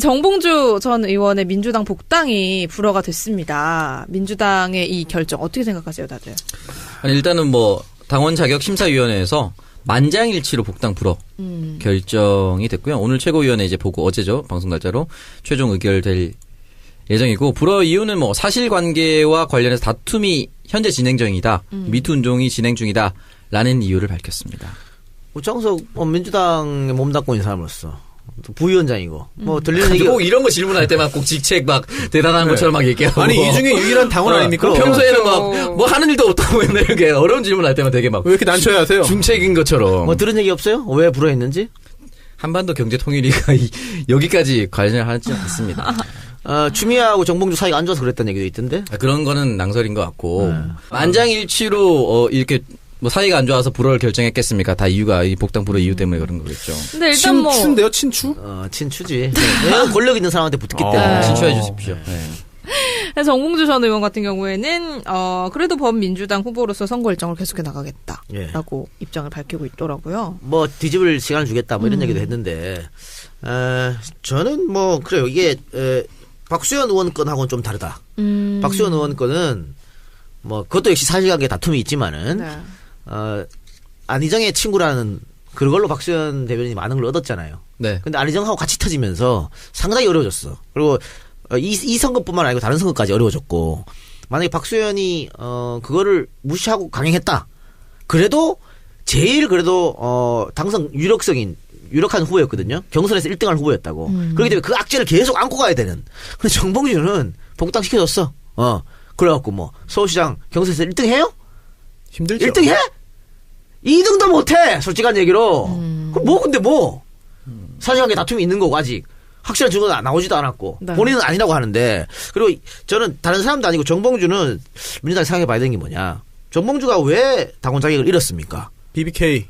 정봉주 전 의원의 민주당 복당이 불허가 됐습니다. 민주당의 이 결정 어떻게 생각하세요, 다들? 아니, 일단은 뭐 당원 자격 심사위원회에서 만장일치로 복당 불허 결정이 됐고요. 오늘 최고위원회 이제 보고 어제죠, 방송 날짜로 최종 의결될 예정이고, 불허 이유는 뭐 사실관계와 관련해서 다툼이 현재 진행 중이다, 미투 운동이 진행 중이다라는 이유를 밝혔습니다. 우창석 민주당에 몸담고 있는 사람으로서 부위원장이고 뭐 들리는 얘기 꼭 이런 거 질문할 때만 꼭 직책 막 대단한 것처럼 막 얘기하고. 아니 이 중에 유일한 당원 아닙니까? 평소에는 막 뭐 하는 일도 없다고 맨날 이렇게 어려운 질문할 때만 되게 막 왜 이렇게 난처해 하세요? 중책인 것처럼. 뭐 들은 얘기 없어요? 왜 불허했는지? 한반도 경제 통일위가 여기까지 관련을 하지 않습니다. 추미애하고 정봉주 사이가 안 좋아서 그랬다는 얘기도 있던데. 그런 거는 낭설인 것 같고 만장일치로 이렇게 뭐 사이가 안 좋아서 불허를 결정했겠습니까? 다 이유가 이 복당 불허 이유 때문에 그런 거겠죠. 근데 일단 뭐 친추인데요, 친추? 친추지. 왜냐면 권력 있는 사람한테 붙기 때문에. 친추해 주십시오. 네. 그래서 정봉주 전 의원 같은 경우에는 그래도 범민주당 후보로서 선거 일정을 계속해 나가겠다라고 입장을 밝히고 있더라고요. 뭐 뒤집을 시간을 주겠다 뭐 이런 얘기도 했는데 저는 뭐 그래요. 이게 박수현 의원 건하고는 좀 다르다. 박수현 의원 건은 뭐 그것도 역시 사실관계 다툼이 있지만은 네. 안희정의 친구라는 그걸로 박수현 대변인이 많은 걸 얻었잖아요. 네. 근데 안희정하고 같이 터지면서 상당히 어려워졌어. 그리고 이 선거뿐만 아니고 다른 선거까지 어려워졌고, 만약에 박수현이 그거를 무시하고 강행했다. 그래도 제일 그래도 당선 유력한 후보였거든요. 경선에서 1등할 후보였다고. 그렇기 때문에 그 악재를 계속 안고 가야 되는. 근데 정봉주는 복당시켜줬어. 그래갖고 뭐 서울시장 경선에서 1등 해요? 힘들죠. 1등 해? 2등도 못해. 솔직한 얘기로. 그럼 뭐 근데 뭐 사실관계 다툼이 있는 거고 아직 확실한 증거가 나오지도 않았고 네. 본인은 아니라고 하는데, 그리고 저는 다른 사람도 아니고 정봉주는 민주당이 생각해봐야 되는 게 뭐냐. 정봉주가 왜 당원 자격을 잃었습니까? BBK.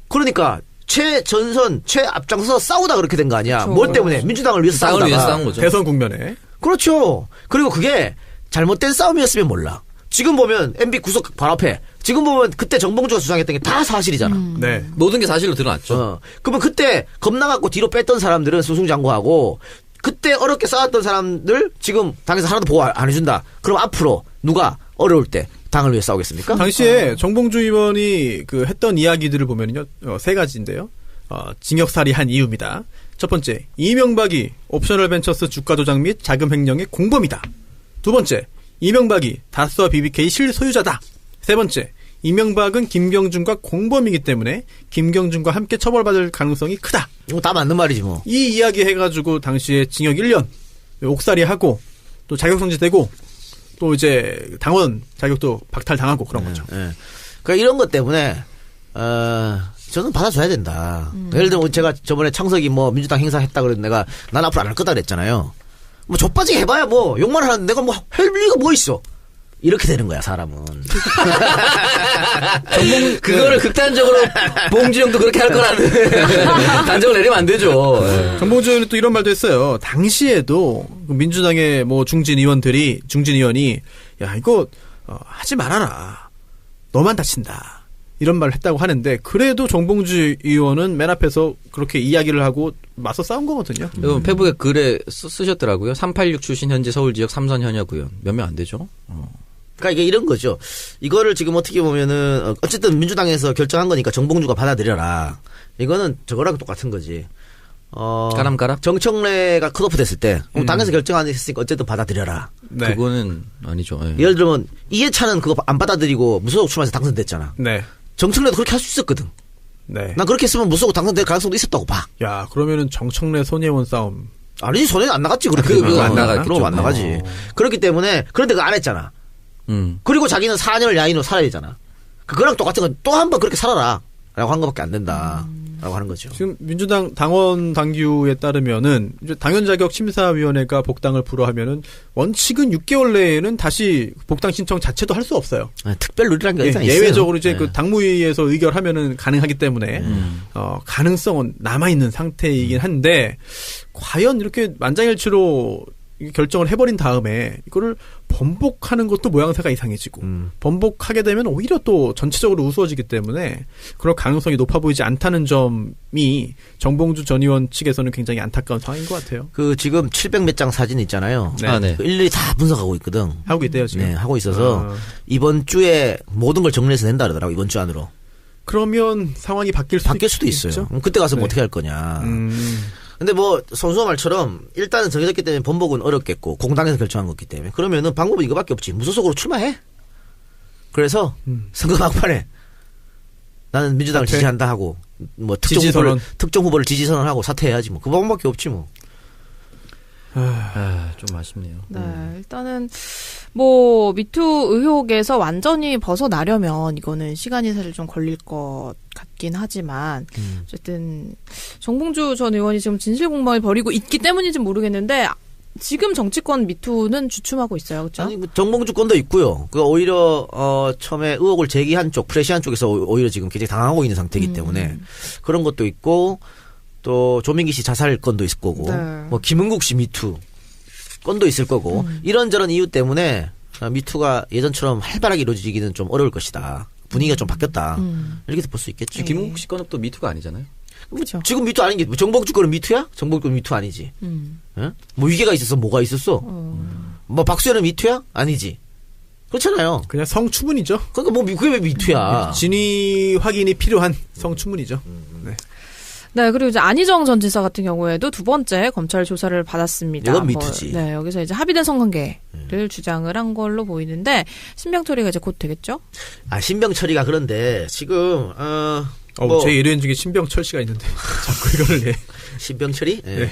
그러니까 최전선 최앞장서서 싸우다 그렇게 된 거 아니야. 그렇죠. 뭘 때문에? 민주당을 위해서 싸우다가. 위해서 싸운 거죠. 대선 국면에. 그렇죠. 그리고 그게 잘못된 싸움이었으면 몰라. 지금 보면 MB 구속 바로 앞에. 지금 보면 그때 정봉주가 주장했던 게 다 사실이잖아. 네. 모든 게 사실로 드러났죠. 그러면 그때 겁나갖고 뒤로 뺐던 사람들은 수승장구하고, 그때 어렵게 싸웠던 사람들 지금 당에서 하나도 보호 안 해준다. 그럼 앞으로 누가 어려울 때 당을 위해 싸우겠습니까? 당시에 정봉주 의원이 했던 이야기들을 보면요, 세 가지인데요. 징역살이 한 이유입니다. 첫 번째, 이명박이 옵셔널 벤처스 주가 조작 및 자금 횡령의 공범이다. 두 번째, 이명박이 다스와 BBK 실소유자다. 세 번째, 이명박은 김경준과 공범이기 때문에 김경준과 함께 처벌받을 가능성이 크다. 다 맞는 말이지 뭐. 이 이야기 해가지고 당시에 징역 1년 옥살이하고 또 자격정지되고 또 이제 당원 자격도 박탈당하고 그런 거죠. 그러니까 이런 것 때문에 저는 받아줘야 된다. 예를 들면 제가 저번에 창석이 뭐 민주당 행사했다 그래도 내가 난 앞으로 안 할 거다 그랬잖아요. 뭐 좆빠지게 해봐야 뭐 욕만 하는데 내가 뭐 할 리가 뭐 있어. 이렇게 되는 거야, 사람은. 그거를 극단적으로 봉주 형도 그렇게 할 거라는 단정을 내리면 안 되죠. 정봉주 의원이 또 이런 말도 했어요. 당시에도 민주당의 뭐 중진 의원이 야 이거 하지 말아라. 너만 다친다. 이런 말을 했다고 하는데, 그래도 정봉주 의원은 맨 앞에서 그렇게 이야기를 하고 맞서 싸운 거거든요. 페북에 글에 쓰셨더라고요. 386 출신 현재 서울 지역 3선 현역 의원. 몇 명 안 되죠? 그러니까 이게 이런 거죠. 이거를 지금 어떻게 보면은 어쨌든 민주당에서 결정한 거니까 정봉주가 받아들여라. 이거는 저거랑 똑같은 거지. 까람까람? 정청래가 컷오프 됐을 때 당에서 결정 안 했으니까 어쨌든 받아들여라. 네. 그거는 아니죠. 예. 예를 들면 이해찬은 그거 안 받아들이고 무소속 출마해서 당선됐잖아. 네. 정청래도 그렇게 할 수 있었거든. 네. 난 그렇게 했으면 무소속 당선될 가능성도 있었다고 봐. 야, 그러면은 정청래 손혜원 싸움. 아니지, 손에 안 나갔지. 그렇게. 그거 안 나갔겠죠. 그럼 안 나가지. 그렇기 때문에 그런데 그거 안 했잖아. 그리고 자기는 4년을 야인으로 살아야 되잖아. 그거랑 똑같은 건 또 한 번 그렇게 살아라 라고 한 것밖에 안 된다 라고 하는 거죠. 지금 민주당 당원 당규에 따르면은 이제 당연 자격 심사위원회가 복당을 불허하면은 원칙은 6개월 내에는 다시 복당 신청 자체도 할 수 없어요. 특별 룰이라는 게 있어요. 예외적으로 이제 그 당무회의에서 의결하면은 가능하기 때문에 가능성은 남아 있는 상태이긴 한데, 과연 이렇게 만장일치로 결정을 해버린 다음에 이거를 번복하는 것도 모양새가 이상해지고 번복하게 되면 오히려 또 전체적으로 우스워지기 때문에 그럴 가능성이 높아 보이지 않다는 점이 정봉주 전 의원 측에서는 굉장히 안타까운 상황인 것 같아요. 그 지금 700 몇 장 사진 있잖아요. 네. 네. 그 일일이 다 분석하고 있거든. 하고 있대요 지금. 네, 하고 있어서 이번 주에 모든 걸 정리해서 낸다 그러더라고. 이번 주 안으로. 그러면 상황이 바뀔 수도 있어요. 그때 가서 뭐 어떻게 할 거냐. 근데 뭐 선수가 말처럼 일단은 정해졌기 때문에 번복은 어렵겠고 공당에서 결정한 거기 때문에 그러면은 방법은 이거밖에 없지. 무소속으로 출마해. 그래서 선거 막판에 나는 민주당을 지지한다 하고 뭐 특정 후보를 지지 선언하고 사퇴해야지 뭐. 그 방법밖에 없지 뭐. 좀 아쉽네요. 네, 일단은 뭐 미투 의혹에서 완전히 벗어나려면 이거는 시간이 사실 좀 걸릴 것 같긴 하지만 어쨌든 정봉주 전 의원이 지금 진실 공방을 벌이고 있기 때문인지 모르겠는데 지금 정치권 미투는 주춤하고 있어요, 그렇죠? 아니 뭐 정봉주 건도 있고요. 그 오히려 처음에 의혹을 제기한 쪽, 프레시한 쪽에서 오히려 지금 굉장히 당하고 있는 상태이기 때문에 그런 것도 있고. 또 조민기 씨 자살 건도 있을 거고, 네. 뭐 김은국 씨 미투 건도 있을 거고 이런저런 이유 때문에 미투가 예전처럼 활발하게 이루어지기는 좀 어려울 것이다. 분위기가 좀 바뀌었다. 이렇게 볼 수 있겠죠. 김은국 씨 건은 또 미투가 아니잖아요. 그렇죠. 지금 미투 아닌 게 정봉주 거는 미투야? 정봉주 미투 아니지. 예? 뭐 위계가 있었어? 뭐가 있었어? 뭐 박수현은 미투야? 아니지. 그렇잖아요. 그냥 성추문이죠. 그러니까 뭐 그게 왜 미투야? 진위 확인이 필요한 성추문이죠. 네. 네, 그리고 이제 안희정 전 지사 같은 경우에도 두 번째 검찰 조사를 받았습니다. 이건 미투지. 네, 여기서 이제 합의된 성관계를 주장을 한 걸로 보이는데 신병 처리가 이제 곧 되겠죠? 아 신병 처리가 그런데 지금 뭐 제 일행 중에 신병철 씨가 있는데 자꾸 이거를 내. 신병 처리? 네. 네.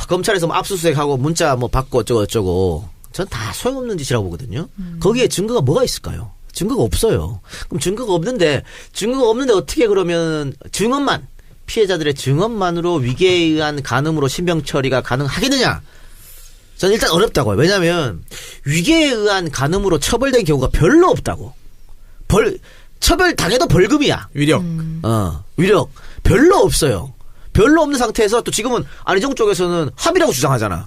검찰에서 뭐 압수수색하고 문자 뭐 받고 어쩌고 전 다 소용없는 짓이라고 보거든요. 거기에 증거가 뭐가 있을까요? 증거가 없어요. 그럼 증거가 없는데 어떻게 그러면 증언만 피해자들의 증언만으로 위계에 의한 간음으로 신병 처리가 가능하겠느냐? 저는 일단 어렵다고요. 왜냐하면 위계에 의한 간음으로 처벌된 경우가 별로 없다고. 처벌 당해도 벌금이야. 위력. 위력 별로 없어요. 별로 없는 상태에서 또 지금은 안희정 쪽에서는 합의라고 주장하잖아.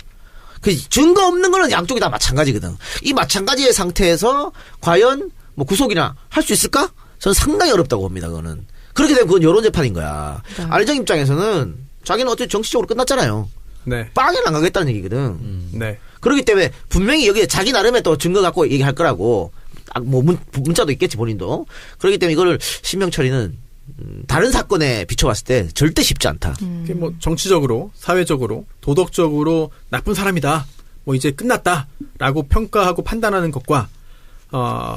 그 증거 없는 거는 양쪽이 다 마찬가지거든. 이 마찬가지의 상태에서 과연 뭐 구속이나 할 수 있을까? 저는 상당히 어렵다고 봅니다. 그거는. 그렇게 되면 그건 여론 재판인 거야. 네. 안희정 입장에서는 자기는 어떻게 정치적으로 끝났잖아요. 네. 빵에는 안 가겠다는 얘기거든. 네. 그렇기 때문에 분명히 여기에 자기 나름의 또 증거 갖고 얘기할 거라고. 뭐 문자도 있겠지 본인도. 그렇기 때문에 이거를 신병 처리는 다른 사건에 비춰봤을 때 절대 쉽지 않다. 그게 뭐 정치적으로, 사회적으로, 도덕적으로 나쁜 사람이다. 뭐 이제 끝났다라고 평가하고 판단하는 것과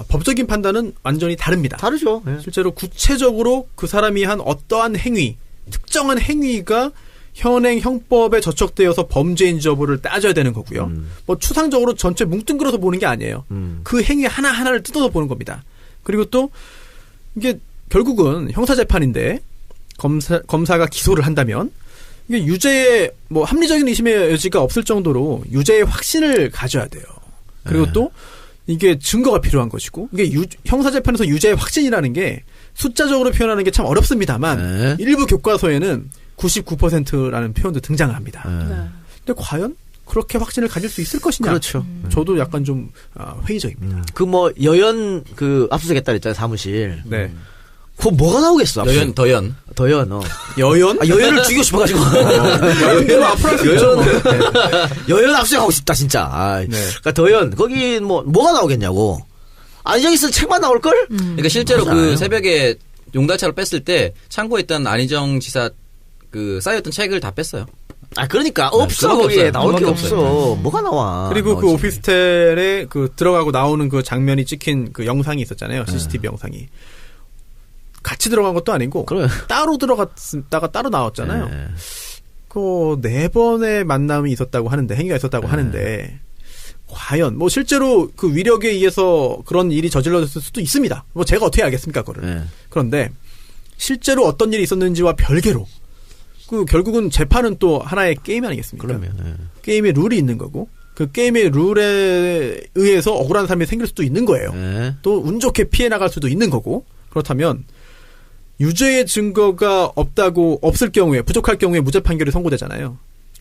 법적인 판단은 완전히 다릅니다. 다르죠. 네. 실제로 구체적으로 그 사람이 한 어떠한 행위, 특정한 행위가 현행 형법에 저촉되어서 범죄인지 여부를 따져야 되는 거고요. 뭐 추상적으로 전체 뭉뚱그려서 보는 게 아니에요. 그 행위 하나하나를 뜯어서 보는 겁니다. 그리고 또 이게 결국은 형사재판인데 검사가 기소를 한다면 이게 유죄의 뭐 합리적인 의심의 여지가 없을 정도로 유죄의 확신을 가져야 돼요. 그리고 또 이게 증거가 필요한 것이고 이게 형사재판에서 유죄의 확신이라는 게 숫자적으로 표현하는 게 참 어렵습니다만 일부 교과서에는 99%라는 표현도 등장을 합니다. 근데 과연 그렇게 확신을 가질 수 있을 것이냐? 그렇죠. 저도 약간 좀 회의적입니다. 그 뭐 여연 그 압수수색했다 그랬잖아요. 사무실. 네. 그거 뭐가 나오겠어? 더연. 여연? 여연을 죽이고 싶어가지고. 여연 앞으로 할 수 있죠. 여연 압수수색하고 싶다 진짜. 네. 그러니까 더연 거기 뭐가 나오겠냐고. 안희정 있을 책만 나올 걸? 그러니까 실제로 그 새벽에 용달차로 뺐을 때 창고에 있던 안희정 지사 그 쌓였던 책을 다 뺐어요. 아 그러니까 없어 거기에 나올 게 없어. 뭐가 나와? 그리고 그 오피스텔에 그 들어가고 나오는 그 장면이 찍힌 그 영상이 있었잖아요. CCTV 영상이. 같이 들어간 것도 아니고 그래. 따로 들어갔다가 따로 나왔잖아요. 그 4번의 만남이 있었다고 하는데 행위가 있었다고 하는데 과연 뭐 실제로 그 위력에 의해서 그런 일이 저질러졌을 수도 있습니다. 뭐 제가 어떻게 알겠습니까 그거를. 그런데 실제로 어떤 일이 있었는지와 별개로 그 결국은 재판은 또 하나의 게임 아니겠습니까? 그러면 게임의 룰이 있는 거고 그 게임의 룰에 의해서 억울한 사람이 생길 수도 있는 거예요. 또 운 좋게 피해 나갈 수도 있는 거고 그렇다면 유죄의 증거가 없을 경우에 부족할 경우에 무죄 판결이 선고되잖아요.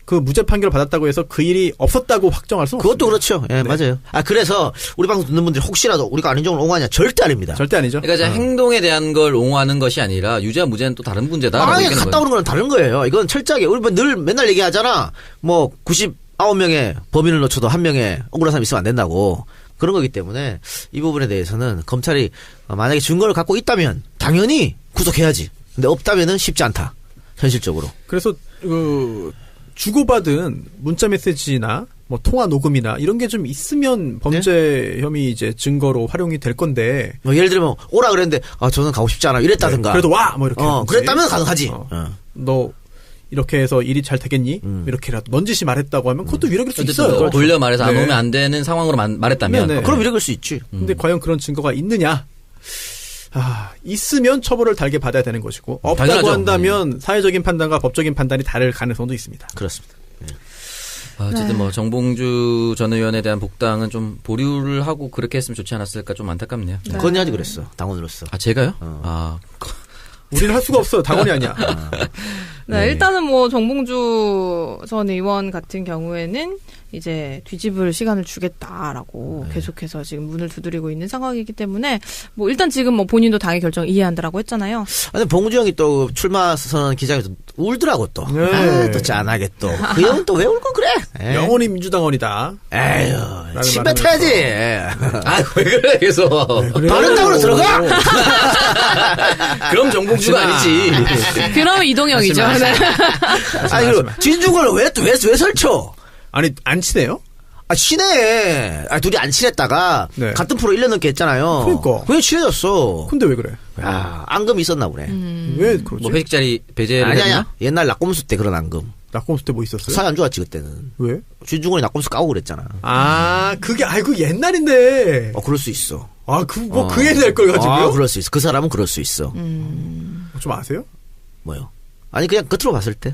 그 무죄 판결을 받았다고 해서 그 일이 없었다고 확정할 수는 그것도 없습니다. 그렇죠. 예, 맞아요. 그래서 우리 방송 듣는 분들이 혹시라도 우리가 안윤정을 옹호하냐 절대 아닙니다. 절대 아니죠. 그러니까 이제 행동에 대한 걸 옹호하는 것이 아니라 유죄와 무죄는 또 다른 문제다라고 아니, 얘기하는 갔다 거예요. 오는 거는 다른 거예요. 이건 철저하게 우리 뭐 늘 맨날 얘기하잖아. 뭐 99명의 범인을 놓쳐도 한 명의 억울한 사람이 있으면 안 된다고. 그런 거기 때문에 이 부분에 대해서는 검찰이 만약에 증거를 갖고 있다면 당연히 구속해야지. 근데 없다면은 쉽지 않다. 현실적으로. 그래서 주고받은 문자 메시지나 뭐 통화 녹음이나 이런 게 좀 있으면 범죄 혐의 이제 증거로 활용이 될 건데. 뭐 예를 들면 오라 그랬는데 저는 가고 싶지 않아 이랬다든가. 그래도 와 뭐 이렇게. 그랬다면 가능하지. 너 이렇게 해서 일이 잘 되겠니? 이렇게라도 넌지시 말했다고 하면 그것도 위력일 수 있어요. 어쨌든 돌려 말해서 안 네. 오면 안 되는 상황으로 말했다면 네. 그럼 위력일 수 있지. 근데 과연 그런 증거가 있느냐? 있으면 처벌을 달게 받아야 되는 것이고 없다고 당연하죠. 한다면 사회적인 판단과 법적인 판단이 다를 가능성도 있습니다. 그렇습니다. 어쨌든 뭐 정봉주 전 의원에 대한 복당은 좀 보류를 하고 그렇게 했으면 좋지 않았을까 좀 안타깝네요. 건의하지 그랬어. 당원으로서. 제가요? 우리는 할 수가 없어요. 당원이 아니야. 네, 일단은 뭐 정봉주 전 의원 같은 경우에는 이제 뒤집을 시간을 주겠다라고 계속해서 지금 문을 두드리고 있는 상황이기 때문에 뭐 일단 지금 뭐 본인도 당의 결정 이해한다라고 했잖아요. 아니 봉주 형이 또 출마 선언 기자회견에서 울더라고 또. 네. 또 짠하게 또. 그 형은 또 왜 울고 그래? 영원히 민주당원이다. 에휴, 침 뱉어야지. 왜 그래 계속. 바른 당으로 들어가. 그럼 정봉주가 아니지. 그러면 이동영이죠. 네. 아니 그리고 진중권을 왜 설쳐? 아니 안 친해요? 친해. 둘이 안 친했다가 네. 같은 프로 1년 넘게 했잖아요. 그러니까. 그냥 친해졌어. 근데 왜 그래? 야, 앙금이 있었나 보네. 왜 그러지? 뭐 회식 자리 배제를 아니야. 했나? 옛날 낙곰수 때 그런 앙금. 낙곰수 때 뭐 있었어요? 사이 안 좋았지 그때는. 왜? 진중권이 낙곰수 까고 그랬잖아. 그게 옛날인데. 그럴 수 있어. 그 옛날 걸 가지고요? 그럴 수 있어. 그 사람은 그럴 수 있어. 좀 아세요? 뭐요? 아니 그냥 겉으로 봤을 때.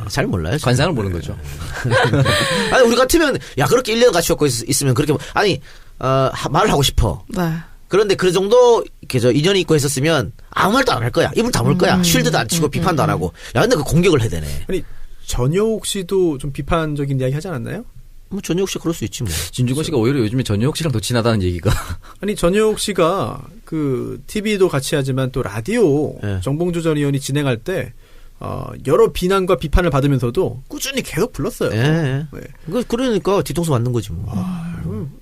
잘 몰라요. 저는. 관상을 보는 거죠. 아니 우리 같으면 그렇게 1년 같이 갖고 있으면 그렇게 말을 하고 싶어. 네. 그런데 그 정도 인연이 있고 했었으면 아무 말도 안 할 거야. 입을 다물 거야. 쉴드도 안 치고 비판도 안 하고. 근데 그 공격을 해야 되네. 아니 전효옥 씨도 좀 비판적인 이야기 하지 않았나요? 뭐 전효옥 씨 그럴 수 있지 뭐. 진중권 씨가 오히려 요즘에 전효옥 씨랑 더 친하다는 얘기가. 아니 전효옥 씨가 그 TV도 같이 하지만 또 라디오 네. 정봉주 전 의원이 진행할 때 여러 비난과 비판을 받으면서도 꾸준히 계속 불렀어요. 예. 네. 그러니까 뒤통수 맞는 거지 뭐.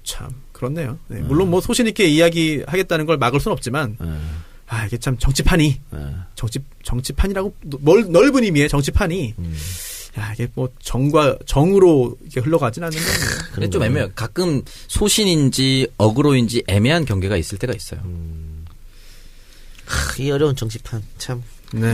참 그렇네요. 네, 물론 뭐 소신 있게 이야기하겠다는 걸 막을 수는 없지만 이게 참 정치판이 정치판이라고 넓은 의미의 정치판이 이게 뭐 정으로 이렇게 흘러가진 않는 거예요. 근데 좀 애매해요. 가끔 소신인지 어그로인지 애매한 경계가 있을 때가 있어요. 이 어려운 정치판 참. 네.